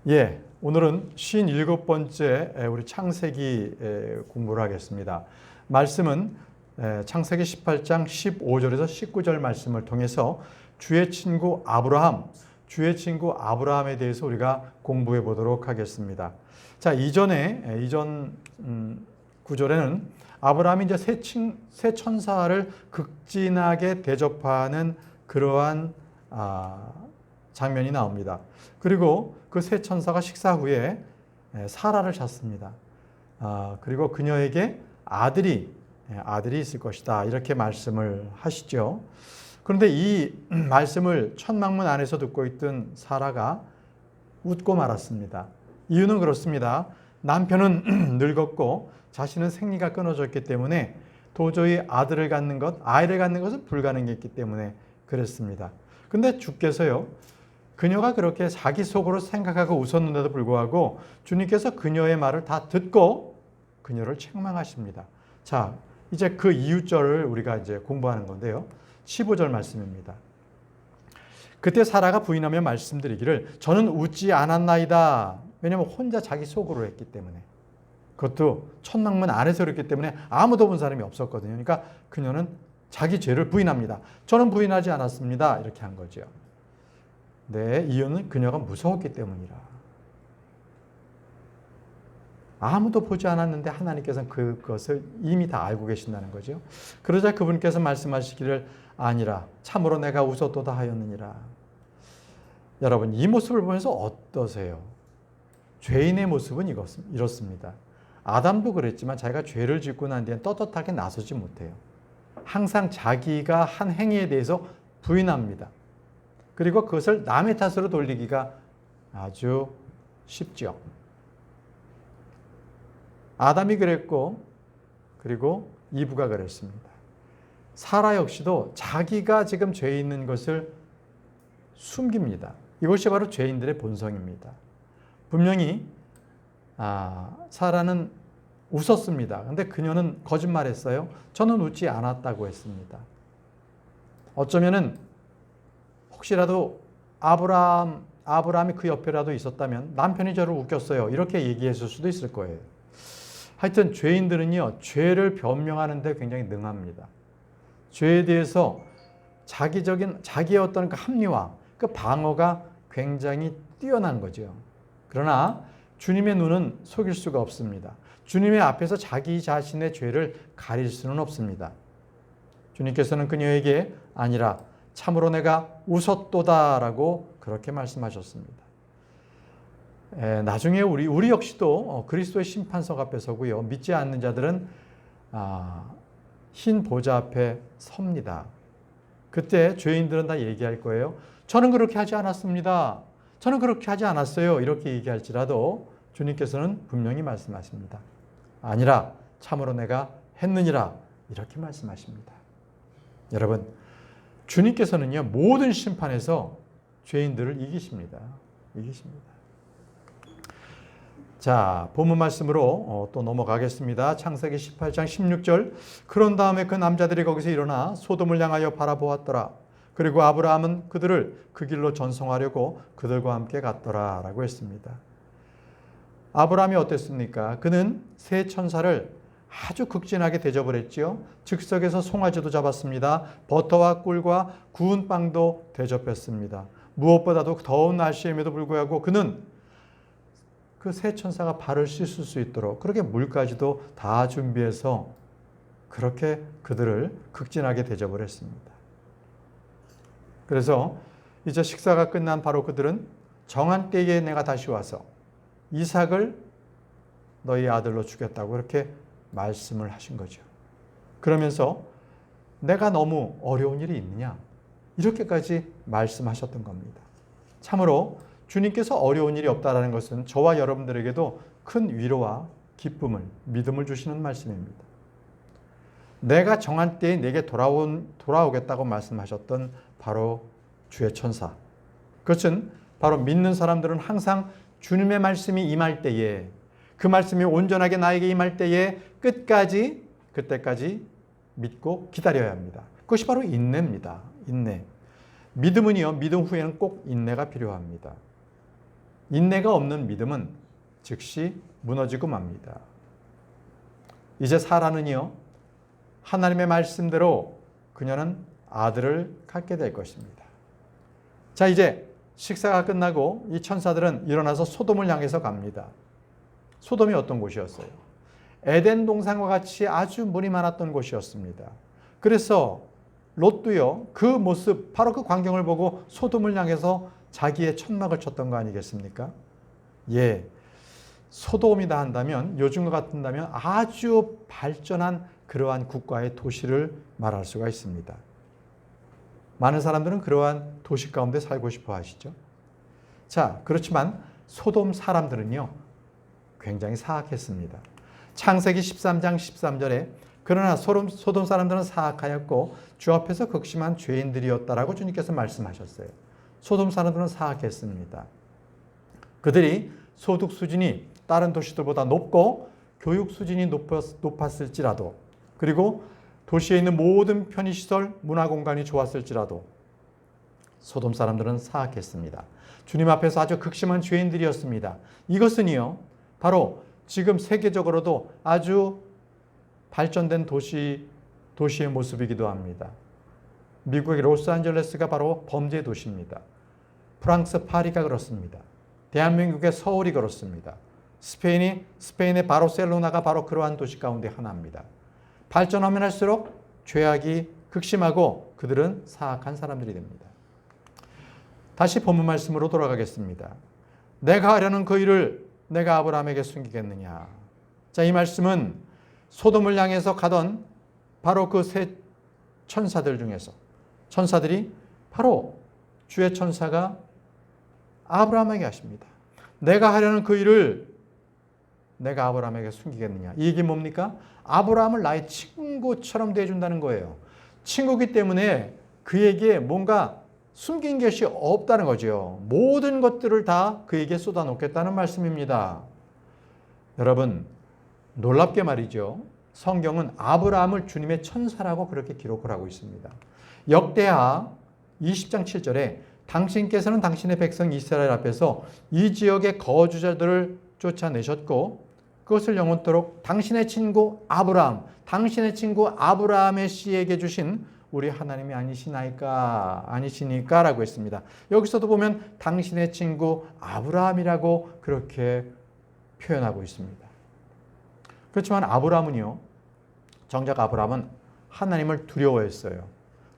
예, 오늘은 57번째 우리 창세기 공부를 하겠습니다. 말씀은 창세기 18장 15절에서 19절 말씀을 통해서 주의 친구 아브라함에 대해서 우리가 공부해 보도록 하겠습니다. 자, 이전 구절에는 아브라함이 이제 새 천사를 극진하게 대접하는 그러한 장면이 나옵니다. 그리고 그 새 천사가 식사 후에 사라를 찾습니다. 그리고 그녀에게 아들이 있을 것이다. 이렇게 말씀을 하시죠. 그런데 이 말씀을 천막문 안에서 듣고 있던 사라가 웃고 말았습니다. 이유는 그렇습니다. 남편은 늙었고 자신은 생리가 끊어졌기 때문에 도저히 아이를 갖는 것은 불가능했기 때문에 그랬습니다. 근데 주께서요, 그녀가 그렇게 자기 속으로 생각하고 웃었는데도 불구하고 주님께서 그녀의 말을 다 듣고 그녀를 책망하십니다. 자, 이제 그 이유절을 우리가 이제 공부하는 건데요. 15절 말씀입니다. 그때 사라가 부인하며 말씀드리기를 저는 웃지 않았나이다. 왜냐하면 혼자 자기 속으로 했기 때문에. 그것도 천막문 안에서 그랬기 때문에 아무도 본 사람이 없었거든요. 그러니까 그녀는 자기 죄를 부인합니다. 저는 부인하지 않았습니다. 이렇게 한 거죠. 네, 이유는 그녀가 무서웠기 때문이라. 아무도 보지 않았는데 하나님께서는 그것을 이미 다 알고 계신다는 거죠. 그러자 그분께서 말씀하시기를 아니라 참으로 내가 웃었도다 하였느니라. 여러분, 이 모습을 보면서 어떠세요? 죄인의 모습은 이렇습니다. 아담도 그랬지만 자기가 죄를 짓고 난 뒤엔 떳떳하게 나서지 못해요. 항상 자기가 한 행위에 대해서 부인합니다. 그리고 그것을 남의 탓으로 돌리기가 아주 쉽죠. 아담이 그랬고, 그리고 이브가 그랬습니다. 사라 역시도 자기가 지금 죄 있는 것을 숨깁니다. 이것이 바로 죄인들의 본성입니다. 분명히 사라는 웃었습니다. 그런데 그녀는 거짓말했어요. 저는 웃지 않았다고 했습니다. 어쩌면은 혹시라도 아브라함이 그 옆에라도 있었다면 남편이 저를 웃겼어요. 이렇게 얘기했을 수도 있을 거예요. 하여튼 죄인들은요, 죄를 변명하는 데 굉장히 능합니다. 죄에 대해서 자기의 어떤 그 합리화, 그 방어가 굉장히 뛰어난 거죠. 그러나 주님의 눈은 속일 수가 없습니다. 주님의 앞에서 자기 자신의 죄를 가릴 수는 없습니다. 주님께서는 그녀에게 아니라 참으로 내가 웃었도다라고 그렇게 말씀하셨습니다. 나중에 우리 역시도 그리스도의 심판석 앞에 서고요. 믿지 않는 자들은 흰 보좌 앞에 섭니다. 그때 죄인들은 다 얘기할 거예요. 저는 그렇게 하지 않았습니다. 저는 그렇게 하지 않았어요. 이렇게 얘기할지라도 주님께서는 분명히 말씀하십니다. 아니라 참으로 내가 했느니라. 이렇게 말씀하십니다. 여러분, 주님께서는요, 모든 심판에서 죄인들을 이기십니다. 자, 본문 말씀으로 또 넘어가겠습니다. 창세기 18장 16절. 그런 다음에 그 남자들이 거기서 일어나 소돔을 향하여 바라보았더라. 그리고 아브라함은 그들을 그 길로 전송하려고 그들과 함께 갔더라 라고 했습니다. 아브라함이 어땠습니까? 그는 새 천사를 아주 극진하게 대접을 했지요. 즉석에서 송아지도 잡았습니다. 버터와 꿀과 구운 빵도 대접했습니다. 무엇보다도 더운 날씨임에도 불구하고 그는 그 새 천사가 발을 씻을 수 있도록 그렇게 물까지도 다 준비해서 그렇게 그들을 극진하게 대접을 했습니다. 그래서 이제 식사가 끝난 바로 그들은 정한 때에 내가 다시 와서 이삭을 너희 아들로 주겠다고 그렇게 말씀을 하신 거죠. 그러면서 내가 너무 어려운 일이 있느냐? 이렇게까지 말씀하셨던 겁니다. 참으로 주님께서 어려운 일이 없다라는 것은 저와 여러분들에게도 큰 위로와 기쁨을, 믿음을 주시는 말씀입니다. 내가 정한 때에 내게 돌아오겠다고 말씀하셨던 바로 주의 천사. 그것은 바로 믿는 사람들은 항상 주님의 말씀이 임할 때에, 그 말씀이 온전하게 나에게 임할 때에 그때까지 믿고 기다려야 합니다. 그것이 바로 인내입니다. 인내. 믿음은요, 믿음 후에는 꼭 인내가 필요합니다. 인내가 없는 믿음은 즉시 무너지고 맙니다. 이제 사라는요, 하나님의 말씀대로 그녀는 아들을 갖게 될 것입니다. 자, 이제 식사가 끝나고 이 천사들은 일어나서 소돔을 향해서 갑니다. 소돔이 어떤 곳이었어요? 에덴 동산과 같이 아주 물이 많았던 곳이었습니다. 그래서 롯도요, 그 모습, 바로 그 광경을 보고 소돔을 향해서 자기의 천막을 쳤던 거 아니겠습니까? 예, 소돔이다 한다면, 요즘과 같은다면 아주 발전한 그러한 국가의 도시를 말할 수가 있습니다. 많은 사람들은 그러한 도시 가운데 살고 싶어 하시죠. 자, 그렇지만 소돔 사람들은요, 굉장히 사악했습니다. 창세기 13장 13절에 그러나 소돔 사람들은 사악하였고 주 앞에서 극심한 죄인들이었다라고 주님께서 말씀하셨어요. 소돔 사람들은 사악했습니다. 그들이 소득 수준이 다른 도시들보다 높고 교육 수준이 높았을지라도, 그리고 도시에 있는 모든 편의시설, 문화공간이 좋았을지라도 소돔 사람들은 사악했습니다. 주님 앞에서 아주 극심한 죄인들이었습니다. 이것은요, 바로 지금 세계적으로도 아주 발전된 도시의 모습이기도 합니다. 미국의 로스앤젤레스가 바로 범죄 도시입니다. 프랑스 파리가 그렇습니다. 대한민국의 서울이 그렇습니다. 스페인의 바르셀로나가 바로 그러한 도시 가운데 하나입니다. 발전하면 할수록 죄악이 극심하고 그들은 사악한 사람들이 됩니다. 다시 본문 말씀으로 돌아가겠습니다. 내가 하려는 그 일을 내가 아브라함에게 숨기겠느냐. 자, 이 말씀은 소돔을 향해서 가던 바로 그 세 천사들 중에서 천사들이 바로 주의 천사가 아브라함에게 하십니다. 내가 하려는 그 일을 내가 아브라함에게 숨기겠느냐. 이 얘기 뭡니까? 아브라함을 나의 친구처럼 대해준다는 거예요. 친구기 때문에 그에게 뭔가 숨긴 것이 없다는 거죠. 모든 것들을 다 그에게 쏟아놓겠다는 말씀입니다. 여러분, 놀랍게 말이죠. 성경은 아브라함을 주님의 천사라고 그렇게 기록을 하고 있습니다. 역대하 20장 7절에 당신께서는 당신의 백성 이스라엘 앞에서 이 지역의 거주자들을 쫓아내셨고 그것을 영원토록 당신의 친구 아브라함, 당신의 친구 아브라함의 씨에게 주신 우리 하나님이 아니시니까 라고 했습니다. 여기서도 보면 당신의 친구 아브라함이라고 그렇게 표현하고 있습니다. 그렇지만 아브라함은요, 정작 아브라함은 하나님을 두려워했어요.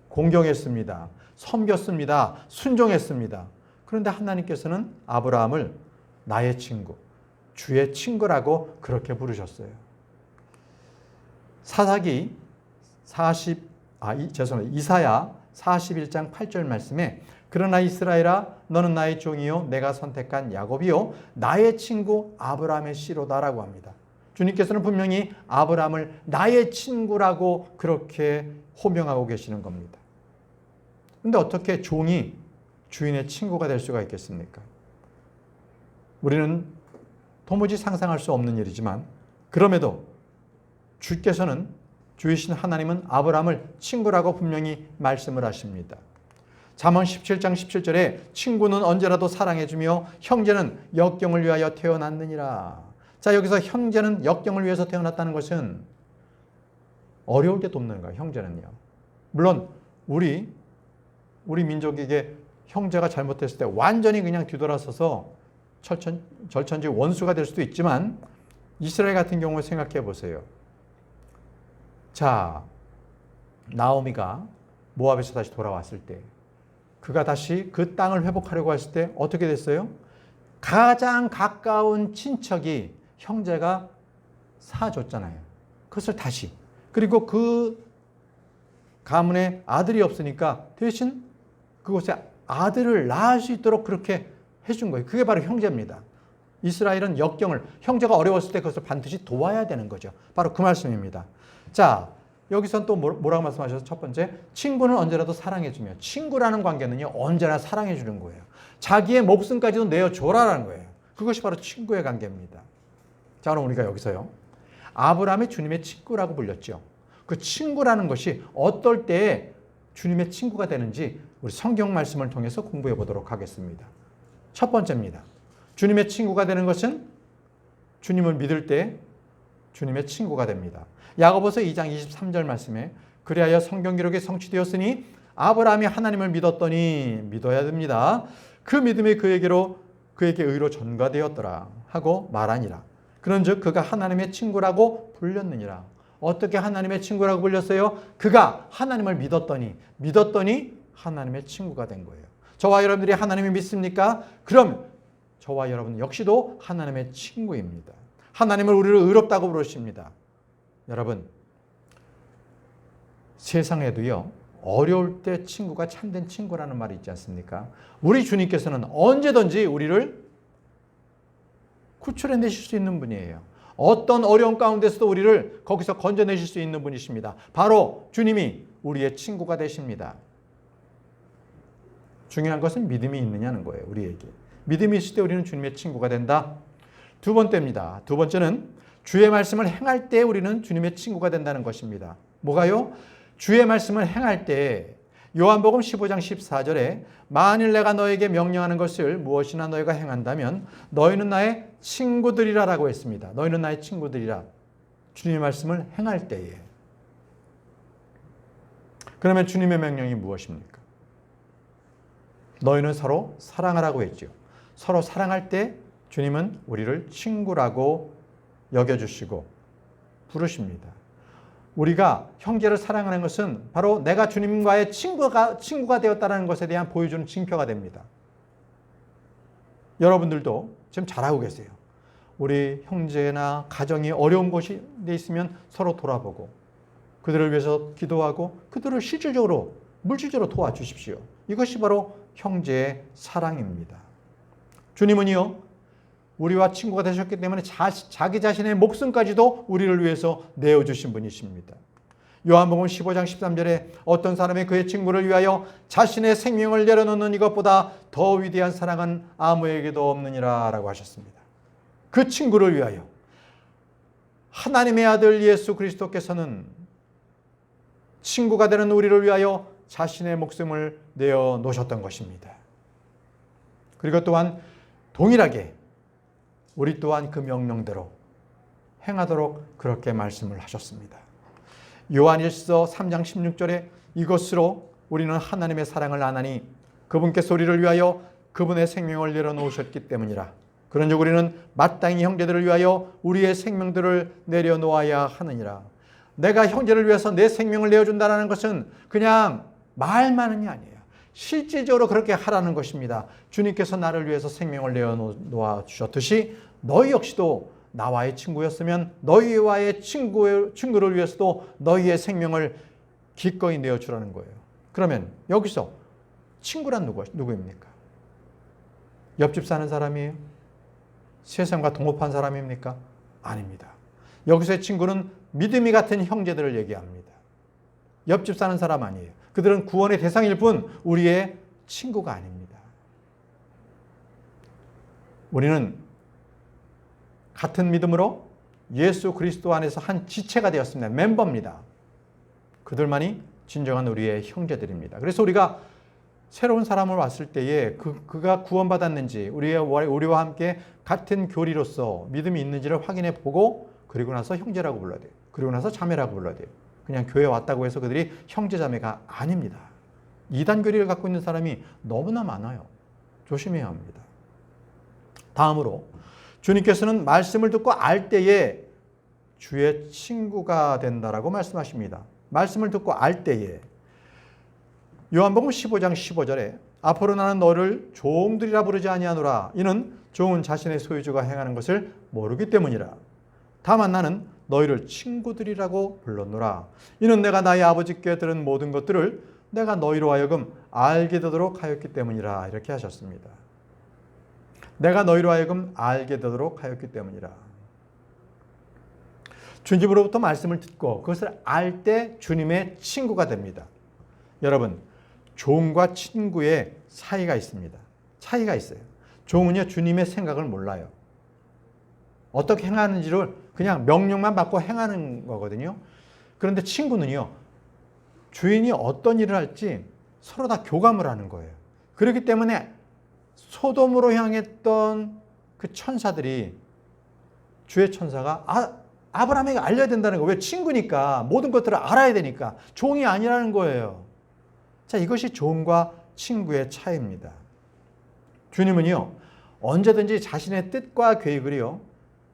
공경했습니다. 섬겼습니다. 순종했습니다. 그런데 하나님께서는 아브라함을 나의 친구, 주의 친구라고 그렇게 부르셨어요. 이사야 41장 8절 말씀에 그러나 이스라엘아 너는 나의 종이요 내가 선택한 야곱이요 나의 친구 아브라함의 씨로다라고 합니다. 주님께서는 분명히 아브라함을 나의 친구라고 그렇게 호명하고 계시는 겁니다. 그런데 어떻게 종이 주인의 친구가 될 수가 있겠습니까? 우리는 도무지 상상할 수 없는 일이지만 그럼에도 주이신 하나님은 아브라함을 친구라고 분명히 말씀을 하십니다. 잠언 17장 17절에 친구는 언제라도 사랑해주며 형제는 역경을 위하여 태어났느니라. 자, 여기서 형제는 역경을 위해서 태어났다는 것은 어려울 때 돕는 거예요. 형제는요. 물론 우리 민족에게 형제가 잘못했을 때 완전히 그냥 뒤돌아서서 절천지 원수가 될 수도 있지만 이스라엘 같은 경우에 생각해 보세요. 자, 나오미가 모압에서 다시 돌아왔을 때 그가 다시 그 땅을 회복하려고 했을 때 어떻게 됐어요? 가장 가까운 친척이 형제가 사줬잖아요. 그것을 다시. 그리고 그 가문에 아들이 없으니까 대신 그곳에 아들을 낳을 수 있도록 그렇게 해준 거예요. 그게 바로 형제입니다. 이스라엘은 역경을, 형제가 어려웠을 때 그것을 반드시 도와야 되는 거죠. 바로 그 말씀입니다. 자, 여기서는 또 뭐라고 말씀하셔서 첫 번째, 친구는 언제라도 사랑해주며, 친구라는 관계는요, 언제나 사랑해주는 거예요. 자기의 목숨까지도 내어줘라라는 거예요. 그것이 바로 친구의 관계입니다. 자, 그럼 우리가 여기서요, 아브라함이 주님의 친구라고 불렸죠. 그 친구라는 것이 어떨 때에 주님의 친구가 되는지 우리 성경 말씀을 통해서 공부해 보도록 하겠습니다. 첫 번째입니다. 주님의 친구가 되는 것은 주님을 믿을 때 주님의 친구가 됩니다. 야고보서 2장 23절 말씀에 그리하여 성경 기록이 성취되었으니 아브라함이 하나님을 믿었더니 믿어야 됩니다. 그 믿음이 그에게 의로 전가되었더라 하고 말하니라. 그런즉 그가 하나님의 친구라고 불렸느니라. 어떻게 하나님의 친구라고 불렸어요? 그가 하나님을 믿었더니 하나님의 친구가 된 거예요. 저와 여러분들이 하나님을 믿습니까? 그럼 저와 여러분 역시도 하나님의 친구입니다. 하나님을 우리를 의롭다고 부르십니다. 여러분, 세상에도요, 어려울 때 친구가 참된 친구라는 말이 있지 않습니까? 우리 주님께서는 언제든지 우리를 구출해내실 수 있는 분이에요. 어떤 어려운 가운데서도 우리를 거기서 건져내실 수 있는 분이십니다. 바로 주님이 우리의 친구가 되십니다. 중요한 것은 믿음이 있느냐는 거예요. 우리에게. 믿음이 있을 때 우리는 주님의 친구가 된다. 두 번째입니다. 두 번째는 주의 말씀을 행할 때 우리는 주님의 친구가 된다는 것입니다. 뭐가요? 주의 말씀을 행할 때 요한복음 15장 14절에 만일 내가 너에게 명령하는 것을 무엇이나 너희가 행한다면 너희는 나의 친구들이라라고 했습니다. 너희는 나의 친구들이라. 주님의 말씀을 행할 때에. 그러면 주님의 명령이 무엇입니까? 너희는 서로 사랑하라고 했죠. 서로 사랑할 때 주님은 우리를 친구라고 여겨주시고 부르십니다. 우리가 형제를 사랑하는 것은 바로 내가 주님과의 친구가 되었다는 것에 대한 보여주는 징표가 됩니다. 여러분들도 지금 잘하고 계세요. 우리 형제나 가정이 어려운 곳이 있으면 서로 돌아보고 그들을 위해서 기도하고 그들을 실질적으로 물질적으로 도와주십시오. 이것이 바로 형제의 사랑입니다. 주님은요, 우리와 친구가 되셨기 때문에 자기 자신의 목숨까지도 우리를 위해서 내어주신 분이십니다. 요한복음 15장 13절에 어떤 사람이 그의 친구를 위하여 자신의 생명을 내려놓는 이것보다 더 위대한 사랑은 아무에게도 없느니라 라고 하셨습니다. 그 친구를 위하여 하나님의 아들 예수 그리스도께서는 친구가 되는 우리를 위하여 자신의 목숨을 내어놓으셨던 것입니다. 그리고 또한 동일하게 우리 또한 그 명령대로 행하도록 그렇게 말씀을 하셨습니다. 요한일서 3장 16절에 이것으로 우리는 하나님의 사랑을 아나니 그분께서 우리를 위하여 그분의 생명을 내려놓으셨기 때문이라. 그런즉 우리는 마땅히 형제들을 위하여 우리의 생명들을 내려놓아야 하느니라. 내가 형제를 위해서 내 생명을 내어준다는 것은 그냥 말만이 아니에요. 실질적으로 그렇게 하라는 것입니다. 주님께서 나를 위해서 생명을 내어놓아 주셨듯이 너희 역시도 나와의 친구였으면 너희와의 친구를 위해서도 너희의 생명을 기꺼이 내어주라는 거예요. 그러면 여기서 친구란 누구입니까? 옆집 사는 사람이에요? 세상과 동업한 사람입니까? 아닙니다. 여기서의 친구는 믿음이 같은 형제들을 얘기합니다. 옆집 사는 사람 아니에요. 그들은 구원의 대상일 뿐 우리의 친구가 아닙니다. 우리는 같은 믿음으로 예수 그리스도 안에서 한 지체가 되었습니다. 멤버입니다. 그들만이 진정한 우리의 형제들입니다. 그래서 우리가 새로운 사람을 왔을 때에 그가 구원받았는지 우리와 함께 같은 교리로서 믿음이 있는지를 확인해 보고 그리고 나서 형제라고 불러야 돼요. 그리고 나서 자매라고 불러야 돼요. 그냥 교회에 왔다고 해서 그들이 형제자매가 아닙니다. 이단 교리를 갖고 있는 사람이 너무나 많아요. 조심해야 합니다. 다음으로 주님께서는 말씀을 듣고 알 때에 주의 친구가 된다라고 말씀하십니다. 말씀을 듣고 알 때에 요한복음 15장 15절에 앞으로 나는 너를 종들이라 부르지 아니하노라. 이는 종은 자신의 소유주가 행하는 것을 모르기 때문이라. 다만 나는 너희를 친구들이라고 불렀노라. 이는 내가 나의 아버지께 들은 모든 것들을 내가 너희로 하여금 알게 되도록 하였기 때문이라. 이렇게 하셨습니다. 내가 너희로 하여금 알게 되도록 하였기 때문이라. 주님으로부터 말씀을 듣고 그것을 알 때 주님의 친구가 됩니다. 여러분, 종과 친구의 사이가 있습니다. 차이가 있어요. 종은요, 주님의 생각을 몰라요. 어떻게 행하는지를 그냥 명령만 받고 행하는 거거든요. 그런데 친구는요, 주인이 어떤 일을 할지 서로 다 교감을 하는 거예요. 그렇기 때문에 소돔으로 향했던 그 천사들이 주의 천사가 아브라함에게 알려야 된다는 거예요. 왜? 친구니까. 모든 것들을 알아야 되니까. 종이 아니라는 거예요. 자, 이것이 종과 친구의 차이입니다. 주님은요, 언제든지 자신의 뜻과 계획을요,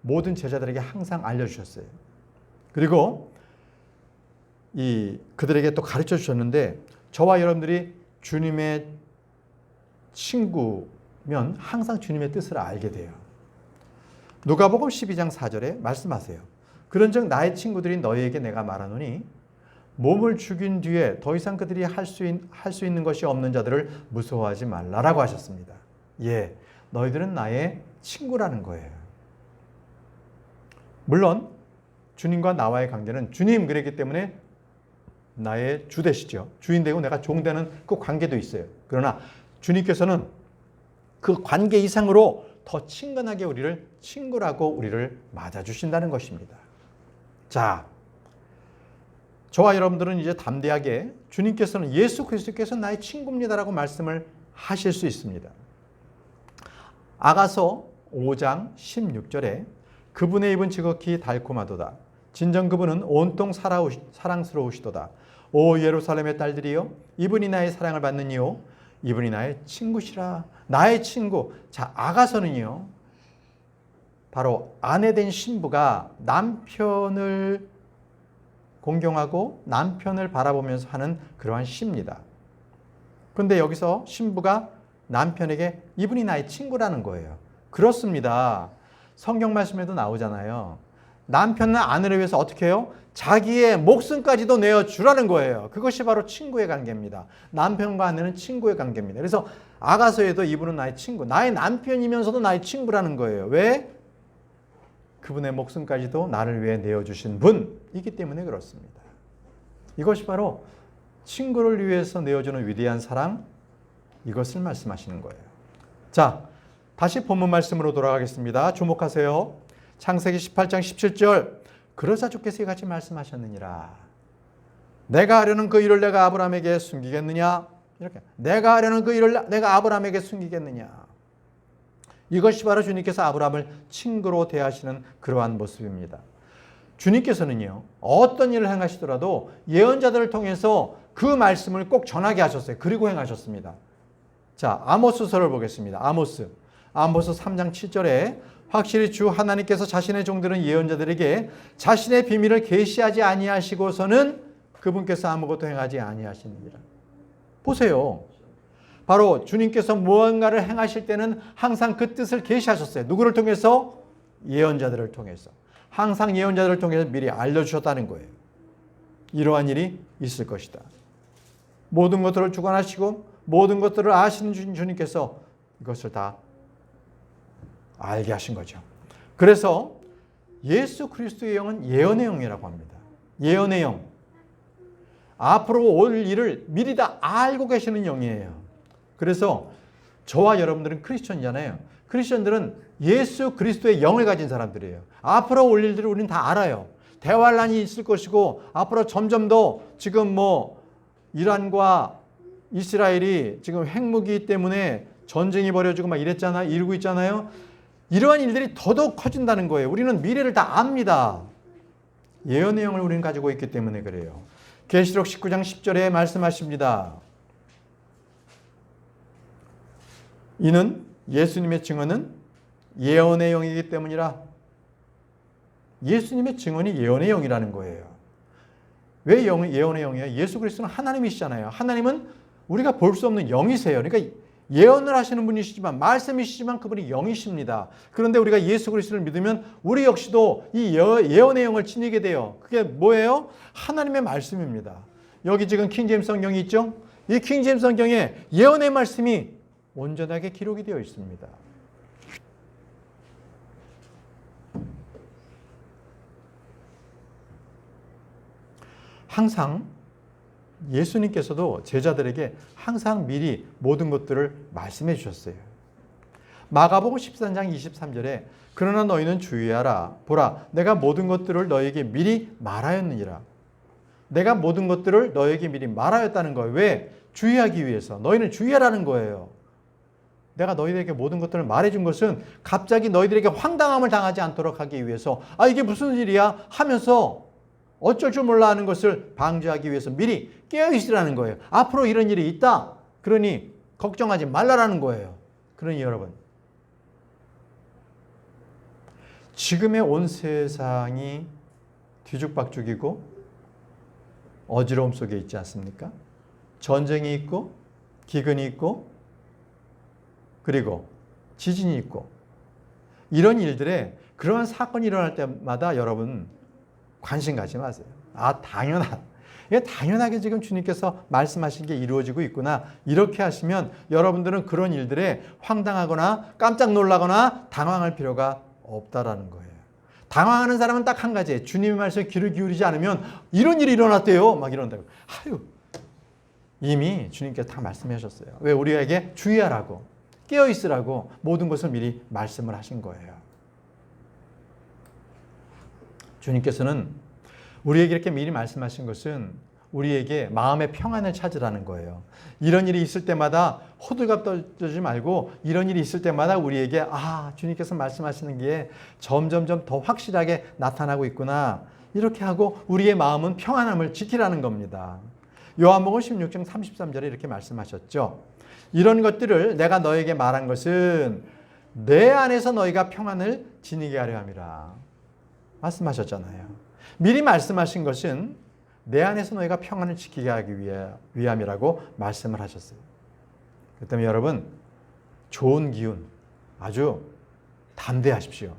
모든 제자들에게 항상 알려주셨어요. 그리고 그들에게 또 가르쳐 주셨는데, 저와 여러분들이 주님의 친구면 항상 주님의 뜻을 알게 돼요. 누가복음 12장 4절에 말씀하세요. 그런즉 나의 친구들이 너희에게 내가 말하노니 몸을 죽인 뒤에 더 이상 그들이 할 수 있는 것이 없는 자들을 무서워하지 말라라고 하셨습니다. 예, 너희들은 나의 친구라는 거예요. 물론 주님과 나와의 관계는 주님 그랬기 때문에 나의 주 되시죠. 주인 되고 내가 종 되는 그 관계도 있어요. 그러나 주님께서는 그 관계 이상으로 더 친근하게 우리를 친구라고 우리를 맞아주신다는 것입니다. 자, 저와 여러분들은 이제 담대하게 주님께서는 예수 그리스도께서 나의 친구입니다라고 말씀을 하실 수 있습니다. 아가서 5장 16절에 그분의 입은 지극히 달콤하도다. 진정 그분은 온통 사랑스러우시도다. 오 예루살렘의 딸들이여, 이분이 나의 사랑을 받는 이요, 이분이 나의 친구시라. 나의 친구. 자, 아가서는요, 바로 아내된 신부가 남편을 공경하고 남편을 바라보면서 하는 그러한 시입니다. 그런데 여기서 신부가 남편에게 이분이 나의 친구라는 거예요. 그렇습니다. 성경 말씀에도 나오잖아요. 남편은 아내를 위해서 어떻게 해요? 자기의 목숨까지도 내어주라는 거예요. 그것이 바로 친구의 관계입니다. 남편과 아내는 친구의 관계입니다. 그래서 아가서에도 이분은 나의 친구, 나의 남편이면서도 나의 친구라는 거예요. 왜? 그분의 목숨까지도 나를 위해 내어주신 분이기 때문에 그렇습니다. 이것이 바로 친구를 위해서 내어주는 위대한 사랑, 이것을 말씀하시는 거예요. 자, 다시 본문 말씀으로 돌아가겠습니다. 주목하세요. 창세기 18장 17절. 그러자 주께서 이같이 말씀하셨느니라. 내가 하려는 그 일을 내가 아브라함에게 숨기겠느냐? 이렇게. 내가 하려는 그 일을 내가 아브라함에게 숨기겠느냐? 이것이 바로 주님께서 아브라함을 친구로 대하시는 그러한 모습입니다. 주님께서는요, 어떤 일을 행하시더라도 예언자들을 통해서 그 말씀을 꼭 전하게 하셨어요. 그리고 행하셨습니다. 자, 아모스서를 보겠습니다. 아모스 3장 7절에 확실히 주 하나님께서 자신의 종들은 예언자들에게 자신의 비밀을 계시하지 아니하시고서는 그분께서 아무것도 행하지 아니하시느니라. 보세요. 바로 주님께서 무언가를 행하실 때는 항상 그 뜻을 계시하셨어요. 누구를 통해서? 예언자들을 통해서. 항상 예언자들을 통해서 미리 알려주셨다는 거예요. 이러한 일이 있을 것이다. 모든 것들을 주관하시고 모든 것들을 아시는 주님께서 이것을 다 알게 하신 거죠. 그래서 예수 그리스도의 영은 예언의 영이라고 합니다. 예언의 영. 앞으로 올 일을 미리 다 알고 계시는 영이에요. 그래서 저와 여러분들은 크리스천이잖아요. 크리스천들은 예수 그리스도의 영을 가진 사람들이에요. 앞으로 올 일들을 우리는 다 알아요. 대환란이 있을 것이고 앞으로 점점 더 지금 이란과 이스라엘이 지금 핵무기 때문에 전쟁이 벌어지고 막 이러고 있잖아요. 이러한 일들이 더더욱 커진다는 거예요. 우리는 미래를 다 압니다. 예언의 영을 우리는 가지고 있기 때문에 그래요. 계시록 19장 10절에 말씀하십니다. 이는 예수님의 증언은 예언의 영이기 때문이라. 예수님의 증언이 예언의 영이라는 거예요. 왜 예언의 영이에요? 예수 그리스도는 하나님이시잖아요. 하나님은 우리가 볼 수 없는 영이세요. 그러니까 예언을 하시는 분이시지만 말씀이시지만 그분이 영이십니다. 그런데 우리가 예수 그리스도를 믿으면 우리 역시도 이 예언의 영을 지니게 돼요. 그게 뭐예요? 하나님의 말씀입니다. 여기 지금 킹제임스 성경이 있죠? 이 킹제임스 성경에 예언의 말씀이 온전하게 기록이 되어 있습니다. 항상 예수님께서도 제자들에게 항상 미리 모든 것들을 말씀해 주셨어요. 마가복음 13장 23절에 그러나 너희는 주의하라. 보라, 내가 모든 것들을 너희에게 미리 말하였느니라. 내가 모든 것들을 너희에게 미리 말하였다는 거예요. 왜? 주의하기 위해서. 너희는 주의하라는 거예요. 내가 너희들에게 모든 것들을 말해준 것은 갑자기 너희들에게 황당함을 당하지 않도록 하기 위해서 이게 무슨 일이야 하면서 어쩔 줄 몰라 하는 것을 방지하기 위해서 미리 깨어있으라는 거예요. 앞으로 이런 일이 있다. 그러니 걱정하지 말라라는 거예요. 그러니 여러분, 지금의 온 세상이 뒤죽박죽이고 어지러움 속에 있지 않습니까? 전쟁이 있고 기근이 있고 그리고 지진이 있고 이런 일들에 그러한 사건이 일어날 때마다 여러분 관심 가지 마세요. 이게 당연하게 지금 주님께서 말씀하신 게 이루어지고 있구나. 이렇게 하시면 여러분들은 그런 일들에 황당하거나 깜짝 놀라거나 당황할 필요가 없다라는 거예요. 당황하는 사람은 딱 한 가지예요. 주님의 말씀에 귀를 기울이지 않으면 이런 일이 일어났대요. 막 이런다고. 이미 주님께서 다 말씀하셨어요. 왜? 우리에게 주의하라고, 깨어있으라고 모든 것을 미리 말씀을 하신 거예요. 주님께서는 우리에게 이렇게 미리 말씀하신 것은 우리에게 마음의 평안을 찾으라는 거예요. 이런 일이 있을 때마다 호들갑 떨지 말고 이런 일이 있을 때마다 우리에게 주님께서 말씀하시는 게 점점점 더 확실하게 나타나고 있구나. 이렇게 하고 우리의 마음은 평안함을 지키라는 겁니다. 요한복음 16장 33절에 이렇게 말씀하셨죠. 이런 것들을 내가 너에게 말한 것은 내 안에서 너희가 평안을 지니게 하려 함이라. 말씀하셨잖아요. 미리 말씀하신 것은 내 안에서 너희가 평안을 지키게 하기 위함이라고 말씀을 하셨어요. 그렇기 때문에 여러분, 좋은 기운 아주 담대하십시오.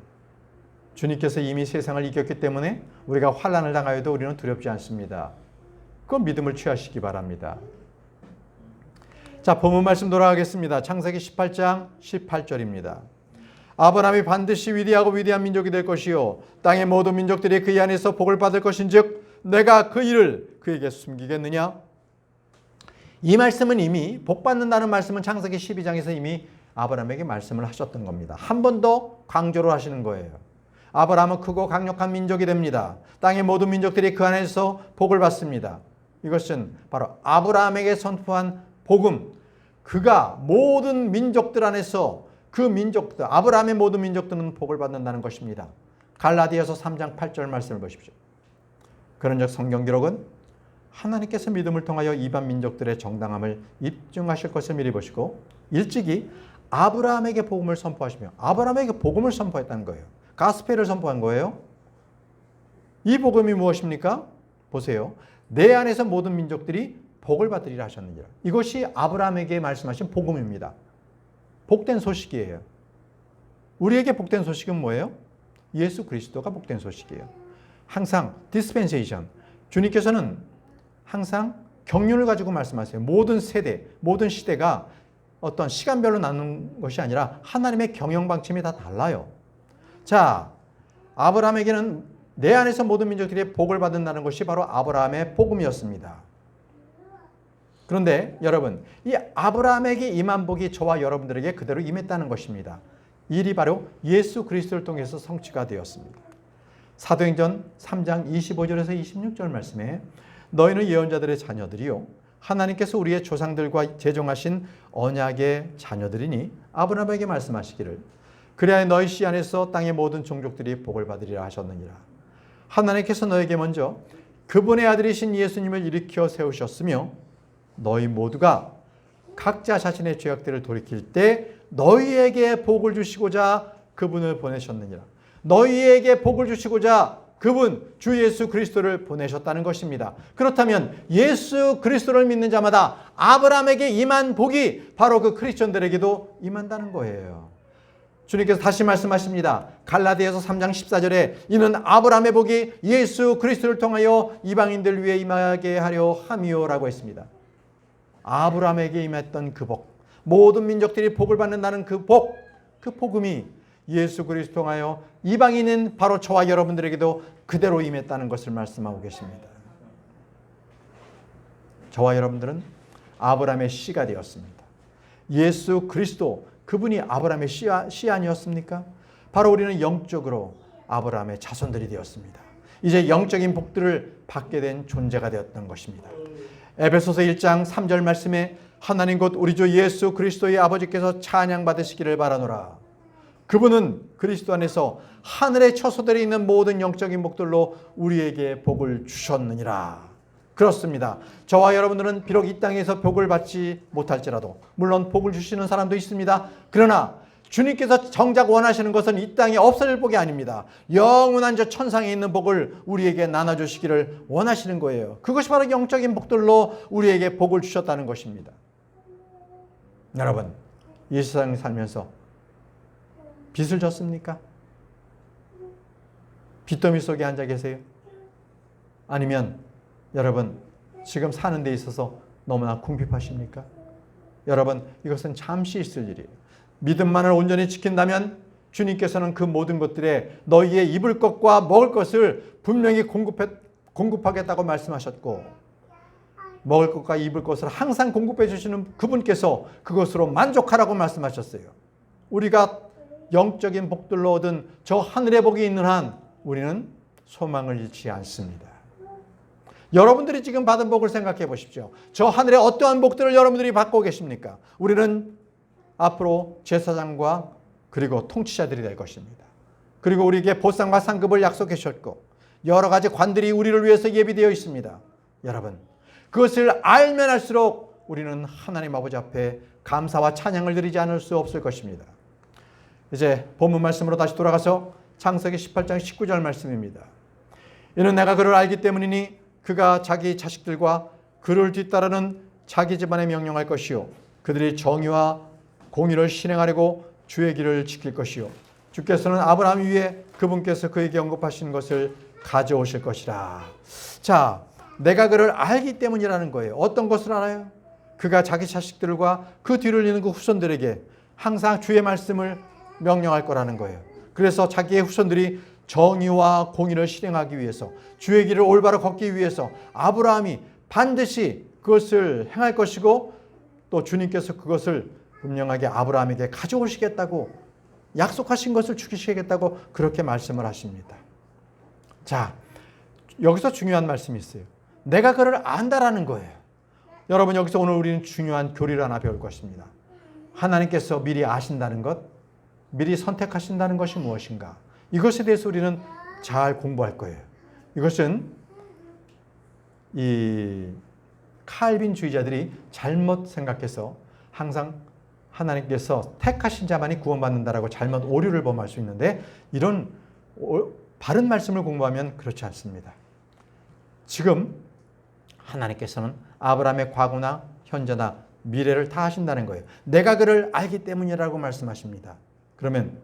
주님께서 이미 세상을 이겼기 때문에 우리가 환난을 당하여도 우리는 두렵지 않습니다. 그 믿음을 취하시기 바랍니다. 자, 본문 말씀 돌아가겠습니다. 창세기 18장 18절입니다. 아브라함이 반드시 위대하고 위대한 민족이 될 것이요 땅의 모든 민족들이 그의 안에서 복을 받을 것인즉 내가 그 일을 그에게 숨기겠느냐? 이 말씀은 이미 복 받는다는 말씀은 창세기 12장에서 이미 아브라함에게 말씀을 하셨던 겁니다. 한 번 더 강조를 하시는 거예요. 아브라함은 크고 강력한 민족이 됩니다. 땅의 모든 민족들이 그 안에서 복을 받습니다. 이것은 바로 아브라함에게 선포한 복음. 그가 모든 민족들 안에서 그 민족들, 아브라함의 모든 민족들은 복을 받는다는 것입니다. 갈라디아서 3장 8절 말씀을 보십시오. 그런즉 성경 기록은 하나님께서 믿음을 통하여 이방 민족들의 정당함을 입증하실 것을 미리 보시고 일찍이 아브라함에게 복음을 선포하시며 아브라함에게 복음을 선포했다는 거예요. 가스펠을 선포한 거예요. 이 복음이 무엇입니까? 보세요. 내 안에서 모든 민족들이 복을 받으리라 하셨느니라. 이것이 아브라함에게 말씀하신 복음입니다. 복된 소식이에요. 우리에게 복된 소식은 뭐예요? 예수 그리스도가 복된 소식이에요. 항상 디스펜세이션. 주님께서는 항상 경륜을 가지고 말씀하세요. 모든 세대, 모든 시대가 어떤 시간별로 나누는 것이 아니라 하나님의 경영 방침이 다 달라요. 자, 아브라함에게는 내 안에서 모든 민족들이 복을 받는다는 것이 바로 아브라함의 복음이었습니다. 그런데 여러분, 이 아브라함에게 임한 복이 저와 여러분들에게 그대로 임했다는 것입니다. 이 일이 바로 예수 그리스도를 통해서 성취가 되었습니다. 사도행전 3장 25절에서 26절 말씀에 너희는 예언자들의 자녀들이요 하나님께서 우리의 조상들과 제정하신 언약의 자녀들이니 아브라함에게 말씀하시기를 그래야 너희 씨 안에서 땅의 모든 종족들이 복을 받으리라 하셨느니라. 하나님께서 너에게 먼저 그분의 아들이신 예수님을 일으켜 세우셨으며 너희 모두가 각자 자신의 죄악들을 돌이킬 때 너희에게 복을 주시고자 그분을 보내셨느니라. 너희에게 복을 주시고자 그분 주 예수 그리스도를 보내셨다는 것입니다. 그렇다면 예수 그리스도를 믿는 자마다 아브라함에게 임한 복이 바로 그 크리스천들에게도 임한다는 거예요. 주님께서 다시 말씀하십니다. 갈라디아서 3장 14절에 이는 아브라함의 복이 예수 그리스도를 통하여 이방인들 위해 임하게 하려 함이요라고 했습니다. 아브라함에게 임했던 그 복, 모든 민족들이 복을 받는다는 그 복, 그 복음이 예수 그리스도 통하여 이방인인 바로 저와 여러분들에게도 그대로 임했다는 것을 말씀하고 계십니다. 저와 여러분들은 아브라함의 씨가 되었습니다. 예수 그리스도 그분이 아브라함의 씨 아니었습니까? 바로 우리는 영적으로 아브라함의 자손들이 되었습니다. 이제 영적인 복들을 받게 된 존재가 되었던 것입니다. 에베소서 1장 3절 말씀에 하나님 곧 우리 주 예수 그리스도의 아버지께서 찬양받으시기를 바라노라. 그분은 그리스도 안에서 하늘의 처소들에 있는 모든 영적인 복들로 우리에게 복을 주셨느니라. 그렇습니다. 저와 여러분들은 비록 이 땅에서 복을 받지 못할지라도, 물론 복을 주시는 사람도 있습니다. 그러나 주님께서 정작 원하시는 것은 이 땅에 없어질 복이 아닙니다. 영원한 저 천상에 있는 복을 우리에게 나눠주시기를 원하시는 거예요. 그것이 바로 영적인 복들로 우리에게 복을 주셨다는 것입니다. 여러분, 이 세상에 살면서 빚을 졌습니까? 빚더미 속에 앉아 계세요? 아니면 여러분 지금 사는 데 있어서 너무나 궁핍하십니까? 여러분, 이것은 잠시 있을 일이에요. 믿음만을 온전히 지킨다면 주님께서는 그 모든 것들에 너희의 입을 것과 먹을 것을 분명히 공급하겠다고 말씀하셨고, 먹을 것과 입을 것을 항상 공급해 주시는 그분께서 그것으로 만족하라고 말씀하셨어요. 우리가 영적인 복들로 얻은 저 하늘의 복이 있는 한 우리는 소망을 잃지 않습니다. 여러분들이 지금 받은 복을 생각해 보십시오. 저 하늘의 어떠한 복들을 여러분들이 받고 계십니까? 우리는 앞으로 제사장과 그리고 통치자들이 될 것입니다. 그리고 우리에게 보상과 상급을 약속해 주셨고, 여러 가지 관들이 우리를 위해서 예비되어 있습니다. 여러분, 그것을 알면 알수록 우리는 하나님 아버지 앞에 감사와 찬양을 드리지 않을 수 없을 것입니다. 이제 본문 말씀으로 다시 돌아가서 창세기 18장 19절 말씀입니다. 이는 내가 그를 알기 때문이니 그가 자기 자식들과 그를 뒤따르는 자기 집안에 명령할 것이요 그들이 정의와 공의를 실행하려고 주의 길을 지킬 것이요 주께서는 아브라함 위에 그분께서 그에게 언급하신 것을 가져오실 것이라. 자, 내가 그를 알기 때문이라는 거예요. 어떤 것을 알아요? 그가 자기 자식들과 그 뒤를 이는 그 후손들에게 항상 주의 말씀을 명령할 거라는 거예요. 그래서 자기의 후손들이 정의와 공의를 실행하기 위해서, 주의 길을 올바로 걷기 위해서 아브라함이 반드시 그것을 행할 것이고, 또 주님께서 그것을 분명하게 아브라함에게 가져오시겠다고 약속하신 것을 주시겠다고 그렇게 말씀을 하십니다. 자, 여기서 중요한 말씀이 있어요. 내가 그를 안다라는 거예요. 여러분, 여기서 오늘 우리는 중요한 교리를 하나 배울 것입니다. 하나님께서 미리 아신다는 것, 미리 선택하신다는 것이 무엇인가? 이것에 대해서 우리는 잘 공부할 거예요. 이것은 이 칼빈주의자들이 잘못 생각해서 항상 하나님께서 택하신 자만이 구원받는다라고 잘못 오류를 범할 수 있는데, 이런 바른 말씀을 공부하면 그렇지 않습니다. 지금 하나님께서는 아브라함의 과거나 현재나 미래를 다 하신다는 거예요. 내가 그를 알기 때문이라고 말씀하십니다. 그러면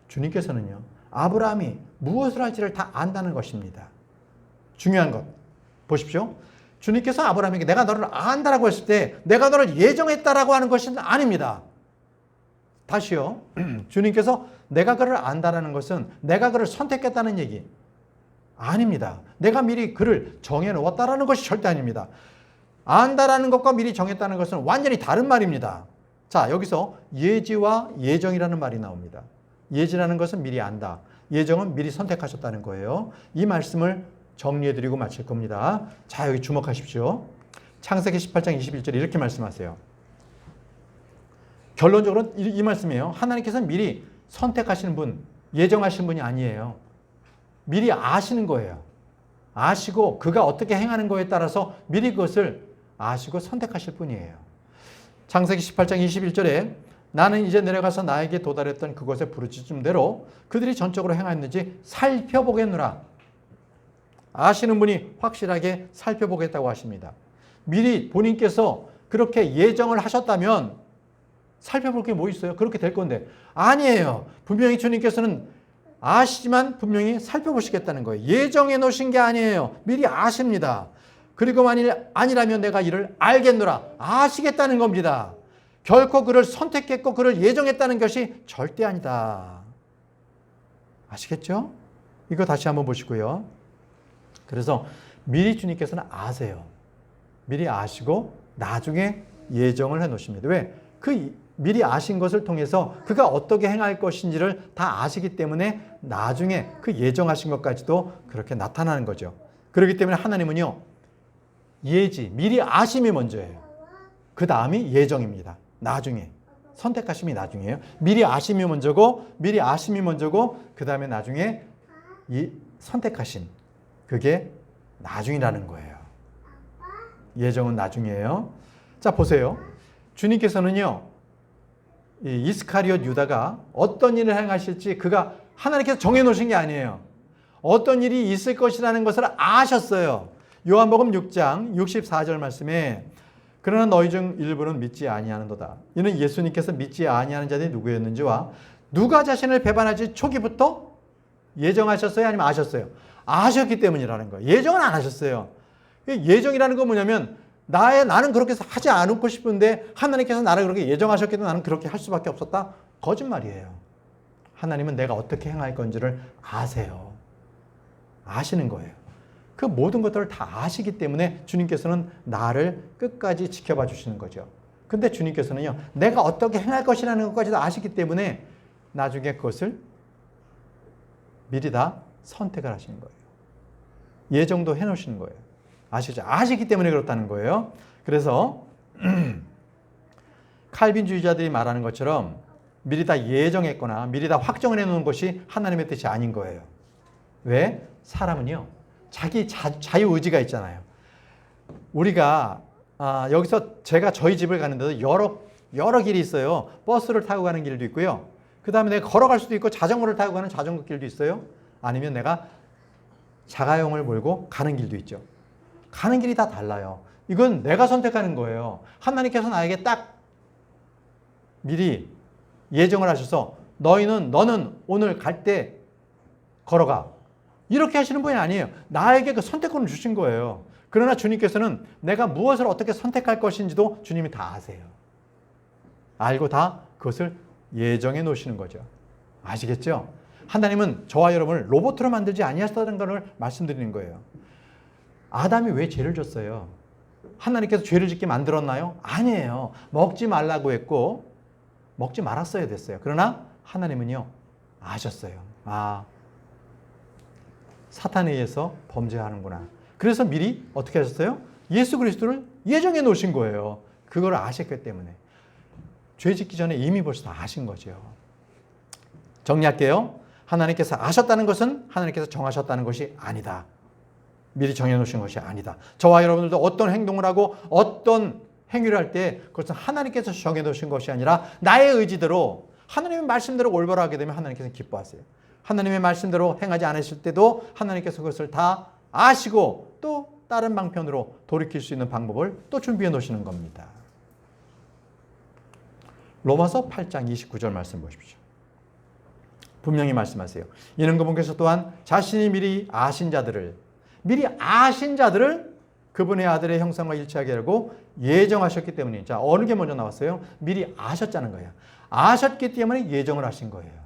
주님께서는요, 아브라함이 무엇을 할지를 다 안다는 것입니다. 중요한 것 보십시오. 주님께서 아브라함에게 내가 너를 안다라고 했을 때 내가 너를 예정했다라고 하는 것은 아닙니다. 다시요. 주님께서 내가 그를 안다라는 것은 내가 그를 선택했다는 얘기 아닙니다. 내가 미리 그를 정해놓았다라는 것이 절대 아닙니다. 안다라는 것과 미리 정했다는 것은 완전히 다른 말입니다. 자, 여기서 예지와 예정이라는 말이 나옵니다. 예지라는 것은 미리 안다. 예정은 미리 선택하셨다는 거예요. 이 말씀을 정리해드리고 마칠 겁니다. 자, 여기 주목하십시오. 창세기 18장 21절에 이렇게 말씀하세요. 결론적으로 이 말씀이에요. 하나님께서는 미리 선택하시는 분, 예정하시는 분이 아니에요. 미리 아시는 거예요. 아시고 그가 어떻게 행하는 거에 따라서 미리 그것을 아시고 선택하실 뿐이에요. 창세기 18장 21절에 나는 이제 내려가서 나에게 도달했던 그것의 부르짖음대로 그들이 전적으로 행하였는지 살펴보겠노라. 아시는 분이 확실하게 살펴보겠다고 하십니다. 미리 본인께서 그렇게 예정을 하셨다면 살펴볼 게 뭐 있어요? 그렇게 될 건데 아니에요. 분명히 주님께서는 아시지만 분명히 살펴보시겠다는 거예요. 예정해 놓으신 게 아니에요. 미리 아십니다. 그리고 만일 아니라면 내가 이를 알겠노라. 아시겠다는 겁니다. 결코 그를 선택했고 그를 예정했다는 것이 절대 아니다. 아시겠죠? 이거 다시 한번 보시고요. 그래서 미리 주님께서는 아세요. 미리 아시고 나중에 예정을 해 놓으십니다. 왜? 그 미리 아신 것을 통해서 그가 어떻게 행할 것인지를 다 아시기 때문에 나중에 그 예정하신 것까지도 그렇게 나타나는 거죠. 그렇기 때문에 하나님은요, 예지, 미리 아심이 먼저예요. 그 다음이 예정입니다. 나중에. 선택하심이 나중이에요. 미리 아심이 먼저고 그 다음에 나중에 이 선택하심. 그게 나중이라는 거예요. 예정은 나중이에요. 자, 보세요. 주님께서는요, 이 이스카리옷 유다가 어떤 일을 행하실지 그가 하나님께서 정해놓으신 게 아니에요. 어떤 일이 있을 것이라는 것을 아셨어요. 요한복음 6장 64절 말씀에 그러나 너희 중 일부는 믿지 아니하는도다. 이는 예수님께서 믿지 아니하는 자들이 누구였는지와 누가 자신을 배반할지 초기부터 예정하셨어요? 아니면 아셨어요? 아셨기 때문이라는 거예요. 예정은 안 하셨어요. 예정이라는 건 뭐냐면 나는 그렇게 하지 않고 싶은데 하나님께서 나를 그렇게 예정하셨기 때문에 나는 그렇게 할 수밖에 없었다? 거짓말이에요. 하나님은 내가 어떻게 행할 건지를 아세요. 아시는 거예요. 그 모든 것들을 다 아시기 때문에 주님께서는 나를 끝까지 지켜봐 주시는 거죠. 근데 주님께서는요, 내가 어떻게 행할 것이라는 것까지도 아시기 때문에 나중에 그것을 미리 다 선택을 하시는 거예요. 예정도 해놓으시는 거예요. 아시죠? 아시기 때문에 그렇다는 거예요. 그래서 칼빈주의자들이 말하는 것처럼 미리 다 예정했거나 미리 다 확정을 해놓은 것이 하나님의 뜻이 아닌 거예요. 왜? 사람은요, 자기 자유의지가 있잖아요. 우리가 여기서 제가 저희 집을 가는데도 여러 길이 있어요. 버스를 타고 가는 길도 있고요. 그 다음에 내가 걸어갈 수도 있고 자전거를 타고 가는 자전거 길도 있어요. 아니면 내가 자가용을 몰고 가는 길도 있죠. 가는 길이 다 달라요. 이건 내가 선택하는 거예요. 하나님께서 나에게 딱 미리 예정을 하셔서 너는 오늘 갈 때 걸어가. 이렇게 하시는 분이 아니에요. 나에게 그 선택권을 주신 거예요. 그러나 주님께서는 내가 무엇을 어떻게 선택할 것인지도 주님이 다 아세요. 알고 다 그것을 예정해 놓으시는 거죠. 아시겠죠? 하나님은 저와 여러분을 로봇으로 만들지 아니하셨다는 것을 말씀드리는 거예요. 아담이 왜 죄를 졌어요? 하나님께서 죄를 짓게 만들었나요? 아니에요. 먹지 말라고 했고 먹지 말았어야 됐어요. 그러나 하나님은요, 아셨어요. 사탄에 의해서 범죄하는구나. 그래서 미리 어떻게 하셨어요? 예수 그리스도를 예정해 놓으신 거예요. 그걸 아셨기 때문에. 죄 짓기 전에 이미 벌써 다 아신 거죠. 정리할게요. 하나님께서 아셨다는 것은 하나님께서 정하셨다는 것이 아니다. 미리 정해놓으신 것이 아니다. 저와 여러분들도 어떤 행동을 하고 어떤 행위를 할 때 그것은 하나님께서 정해놓으신 것이 아니라 나의 의지대로 하나님의 말씀대로 올바로 하게 되면 하나님께서 기뻐하세요. 하나님의 말씀대로 행하지 않으실 때도 하나님께서 그것을 다 아시고 또 다른 방편으로 돌이킬 수 있는 방법을 또 준비해 놓으시는 겁니다. 로마서 8장 29절 말씀 보십시오. 분명히 말씀하세요. 이는 그분께서 또한 자신이 미리 아신 자들을 그분의 아들의 형상과 일치하게 하고 예정하셨기 때문에. 자, 어느 게 먼저 나왔어요? 미리 아셨다는 거예요. 아셨기 때문에 예정을 하신 거예요.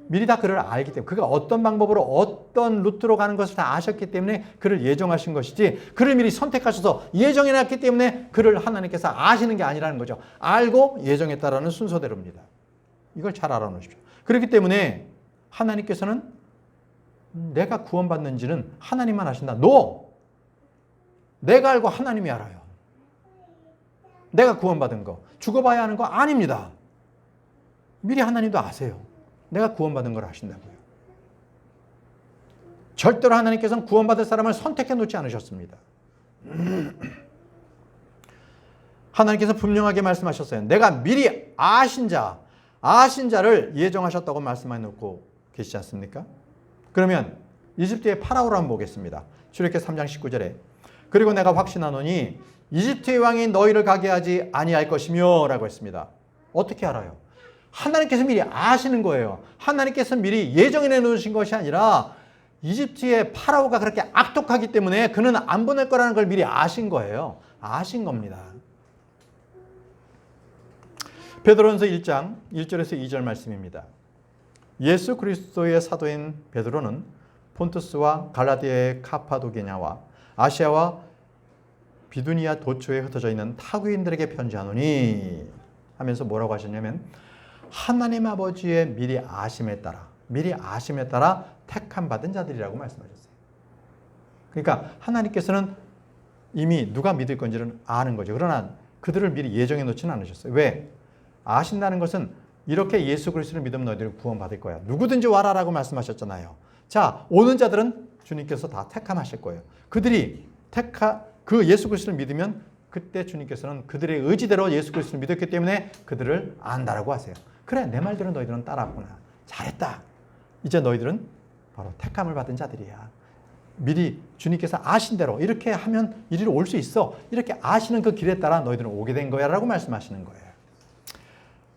미리 다 그를 알기 때문에, 그가 어떤 방법으로 어떤 루트로 가는 것을 다 아셨기 때문에 그를 예정하신 것이지, 그를 미리 선택하셔서 예정해놨기 때문에 그를 하나님께서 아시는 게 아니라는 거죠. 알고 예정했다라는 순서대로입니다. 이걸 잘 알아놓으십시오. 그렇기 때문에 하나님께서는 내가 구원받는지는 하나님만 아신다. 내가 알고 하나님이 알아요. 내가 구원받은 거, 죽어봐야 하는 거 아닙니다. 미리 하나님도 아세요. 내가 구원받은 걸 아신다고요. 절대로 하나님께서는 구원받을 사람을 선택해 놓지 않으셨습니다. 하나님께서 분명하게 말씀하셨어요. 내가 미리 아신 자를 예정하셨다고 말씀해 놓고 계시지 않습니까? 그러면 이집트의 파라오를 한번 보겠습니다. 출애굽기 3장 19절에 그리고 내가 확신하노니 이집트의 왕이 너희를 가게 하지 아니할 것이며 라고 했습니다. 어떻게 알아요? 하나님께서 미리 아시는 거예요. 하나님께서 미리 예정해 놓으신 것이 아니라 이집트의 파라오가 그렇게 악독하기 때문에 그는 안 보낼 거라는 걸 미리 아신 거예요. 아신 겁니다. 베드로전서 1장 1절에서 2절 말씀입니다. 예수 그리스도의 사도인 베드로는 폰투스와 갈라디아의 카파도게냐와 아시아와 비두니아 도초에 흩어져 있는 타국인들에게 편지하노니 하면서 뭐라고 하셨냐면 하나님 아버지의 미리 아심에 따라 택함 받은 자들이라고 말씀하셨어요. 그러니까 하나님께서는 이미 누가 믿을 건지를 아는 거죠. 그러나 그들을 미리 예정해 놓지는 않으셨어요. 왜? 아신다는 것은 이렇게 예수 그리스도를 믿으면 너희들은 구원받을 거야. 누구든지 와라라고 말씀하셨잖아요. 자, 오는 자들은 주님께서 다 택함하실 거예요. 그들이 그 예수 그리스도를 믿으면 그때 주님께서는 그들의 의지대로 예수 그리스도를 믿었기 때문에 그들을 안다라고 하세요. 그래, 내 말대로 너희들은 따랐구나. 잘했다. 이제 너희들은 바로 택함을 받은 자들이야. 미리 주님께서 아신 대로 이렇게 하면 이리로 올 수 있어. 이렇게 아시는 그 길에 따라 너희들은 오게 된 거야 라고 말씀하시는 거예요.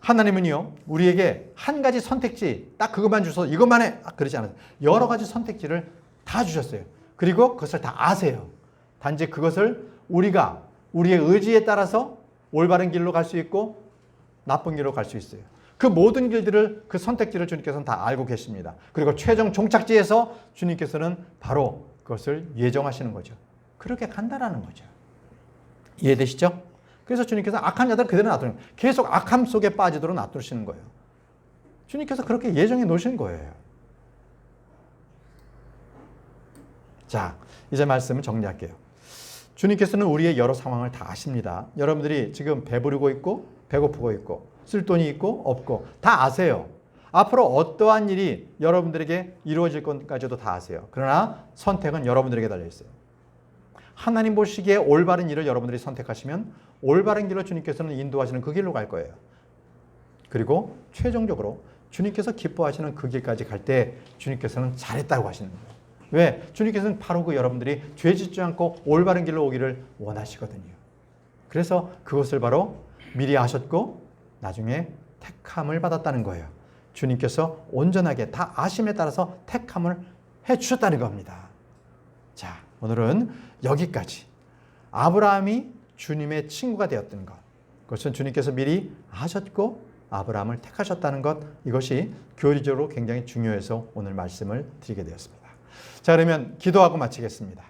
하나님은요, 우리에게 한 가지 선택지 딱 그것만 주셔서 이것만 해. 그러지 않아요. 여러 가지 선택지를 다 주셨어요. 그리고 그것을 다 아세요. 단지 그것을 우리가 우리의 의지에 따라서 올바른 길로 갈 수 있고 나쁜 길로 갈 수 있어요. 그 모든 길들을, 그 선택지를 주님께서는 다 알고 계십니다. 그리고 최종 종착지에서 주님께서는 바로 그것을 예정하시는 거죠. 그렇게 간다라는 거죠. 이해되시죠? 그래서 주님께서 악한 자들 그대로 놔두는 거예요. 계속 악함 속에 빠지도록 놔두시는 거예요. 주님께서 그렇게 예정해 놓으신 거예요. 자, 이제 말씀을 정리할게요. 주님께서는 우리의 여러 상황을 다 아십니다. 여러분들이 지금 배부르고 있고 배고프고 있고 쓸 돈이 있고 없고 다 아세요. 앞으로 어떠한 일이 여러분들에게 이루어질 것까지도 다 아세요. 그러나 선택은 여러분들에게 달려있어요. 하나님 보시기에 올바른 일을 여러분들이 선택하시면 올바른 길로 주님께서는 인도하시는 그 길로 갈 거예요. 그리고 최종적으로 주님께서 기뻐하시는 그 길까지 갈 때 주님께서는 잘했다고 하시는 거예요. 왜? 주님께서는 바로 그 여러분들이 죄 짓지 않고 올바른 길로 오기를 원하시거든요. 그래서 그것을 바로 미리 아셨고 나중에 택함을 받았다는 거예요. 주님께서 온전하게 다 아심에 따라서 택함을 해주셨다는 겁니다. 자, 오늘은 여기까지. 아브라함이 주님의 친구가 되었던 것, 그것은 주님께서 미리 아셨고 아브라함을 택하셨다는 것, 이것이 교리적으로 굉장히 중요해서 오늘 말씀을 드리게 되었습니다. 자, 그러면 기도하고 마치겠습니다.